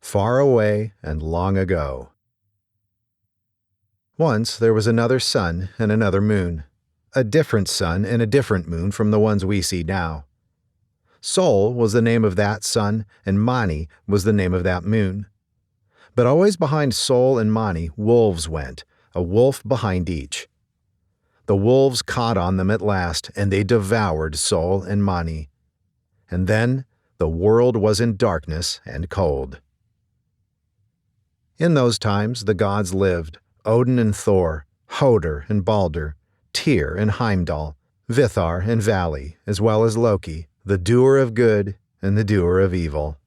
far away and long ago. Once there was another sun and another moon, a different sun and a different moon from the ones we see now. Sol was the name of that sun, and Mani was the name of that moon. But always behind Sol and Mani, wolves went, a wolf behind each. The wolves caught on them at last, and they devoured Sol and Mani. And then the world was in darkness and cold. In those times the gods lived, Odin and Thor, Hoder and Balder, Tyr and Heimdall, Vithar and Vali, as well as Loki, the doer of good and the doer of evil.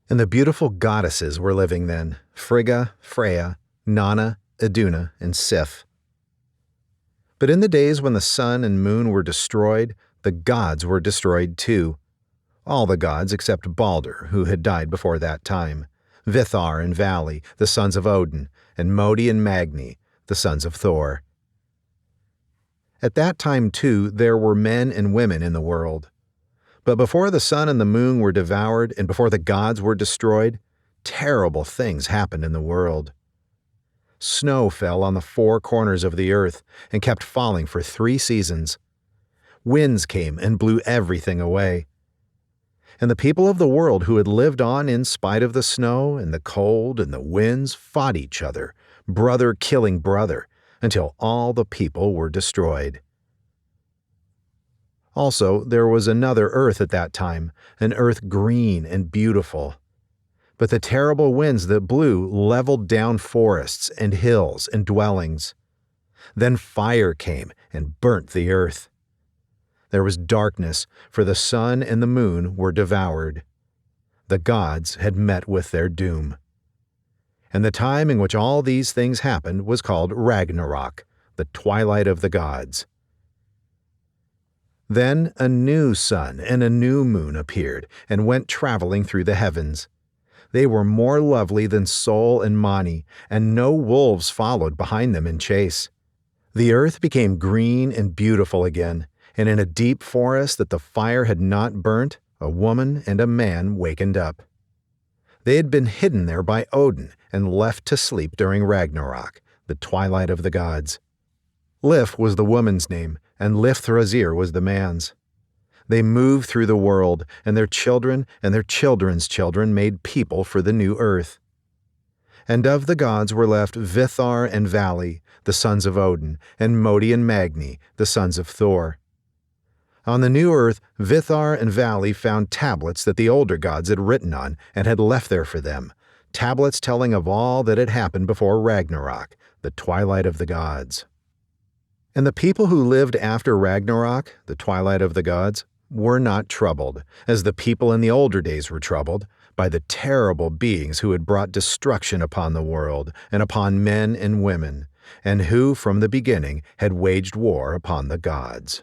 And the beautiful goddesses were living then, Frigga, Freya, Nanna, Iduna, and Sif. But in the days when the sun and moon were destroyed, the gods were destroyed too. All the gods except Balder, who had died before that time, Vithar and Vali, the sons of Odin, and Modi and Magni, the sons of Thor. At that time, too, there were men and women in the world. But before the sun and the moon were devoured and before the gods were destroyed, terrible things happened in the world. Snow fell on the four corners of the earth and kept falling for 3 seasons. Winds came and blew everything away. And the people of the world who had lived on in spite of the snow and the cold and the winds fought each other, brother killing brother, until all the people were destroyed. Also, there was another earth at that time, an earth green and beautiful. But the terrible winds that blew leveled down forests and hills and dwellings. Then fire came and burnt the earth. There was darkness, for the sun and the moon were devoured. The gods had met with their doom. And the time in which all these things happened was called Ragnarök, the twilight of the gods. Then a new sun and a new moon appeared and went traveling through the heavens. They were more lovely than Sol and Mani, and no wolves followed behind them in chase. The earth became green and beautiful again, and in a deep forest that the fire had not burnt, a woman and a man wakened up. They had been hidden there by Odin and left to sleep during Ragnarök, the twilight of the gods. Lif was the woman's name, and Lifthrasir was the man's. They moved through the world, and their children and their children's children made people for the new earth. And of the gods were left Vithar and Vali, the sons of Odin, and Modi and Magni, the sons of Thor. On the new earth, Vithar and Vali found tablets that the older gods had written on and had left there for them, tablets telling of all that had happened before Ragnarök, the twilight of the gods. And the people who lived after Ragnarök, the twilight of the gods, were not troubled, as the people in the older days were troubled, by the terrible beings who had brought destruction upon the world and upon men and women, and who from the beginning had waged war upon the gods.